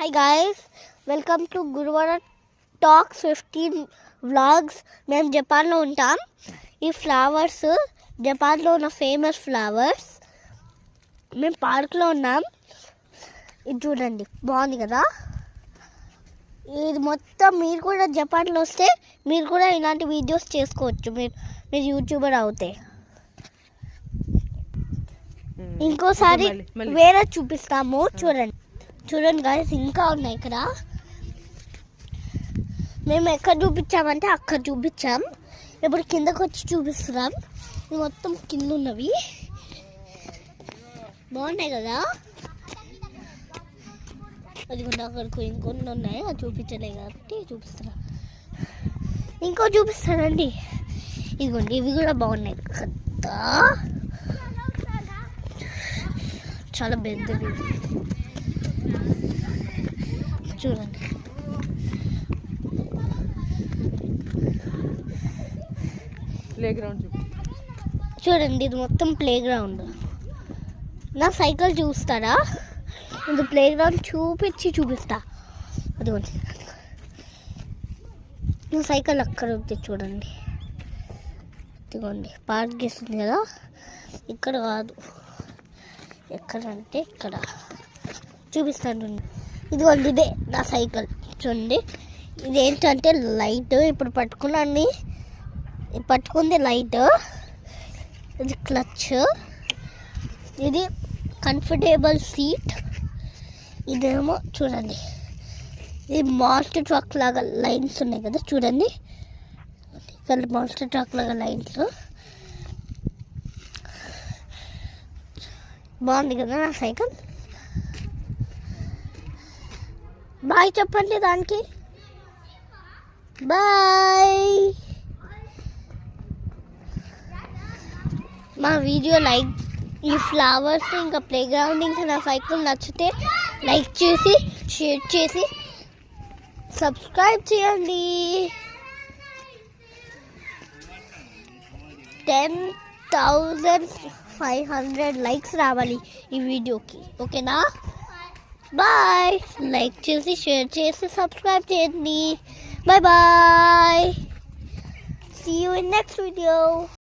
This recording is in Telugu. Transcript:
Hi guys, welcome to Guruvara Talks 15 vlogs. మేము జపాన్లో ఉంటాం. ఈ ఫ్లవర్స్ జపాన్లో ఉన్న ఫేమస్ ఫ్లవర్స్. మేము పార్క్లో ఉన్నాం. ఇది చూడండి, బాగుంది కదా. ఇది మొత్తం మీరు కూడా జపాన్లో వస్తే మీరు కూడా ఇలాంటి వీడియోస్ చేసుకోవచ్చు. మీరు యూట్యూబర్ అవుతే. ఇంకోసారి వేరే చూపిస్తాము. చూడండి గాయస్, ఇంకా ఉన్నాయి ఇక్కడ. మేము ఎక్కడ చూపించామంటే అక్కడ చూపించాం. ఇప్పుడు కిందకు వచ్చి చూపిస్తున్నాం. ఇవి మొత్తం కింద ఉన్నవి బాగున్నాయి కదా. అది కూడా అక్కడికి ఇంకొన్ని ఉన్నాయి, అది చూపించలే కాబట్టి చూపిస్తున్నా. ఇంకో చూపిస్తానండి, ఇదిగోండి. ఇవి కూడా బాగున్నాయి కదా, చాలా పెద్దవి. చూడండి, చూడండి, ఇది మొత్తం ప్లే గ్రౌండ్. నా సైకిల్ చూస్తారా? ఇది ప్లే గ్రౌండ్ చూపిస్తా. అదిగోండి, నా సైకిల్ అక్కడ ఉంది చూడండి. ఇదిగోండి, పార్క్ చేస్తుంది కదా. ఇక్కడ కాదు, ఎక్కడంటే ఇక్కడ చూపిస్తాను. ఇదిగోండి, ఇదే నా సైకిల్. చూడండి, ఇదేంటంటే లైట్. ఇప్పుడు పట్టుకుంది లైట్. ఇది క్లచ్, ఇది కంఫర్టబుల్ సీట్. ఇదేమో చూడండి, ఇది మాన్స్టర్ ట్రక్ లాగా లైన్స్ ఉన్నాయి కదా. చూడండి, ఇక్కడ మాన్స్టర్ ట్రక్ లాగా లైన్స్. బాగుంది కదా నా సైకిల్. బాయ్ చెప్పండి దానికి. బాయ్. మా వీడియో లైక్, ఈ ఫ్లవర్స్ ఇంకా ప్లే గ్రౌండ్ ఇంకా నా సైకిల్ నచ్చితే లైక్ చేసి షేర్ చేసి సబ్స్క్రైబ్ చేయండి. 10,500 లైక్స్ రావాలి ఈ వీడియోకి, ఓకేనా? బాయ్. లైక్ చేసి షేర్ చేసి సబ్స్క్రైబ్ చేయండి. Bye bye. See you in next video.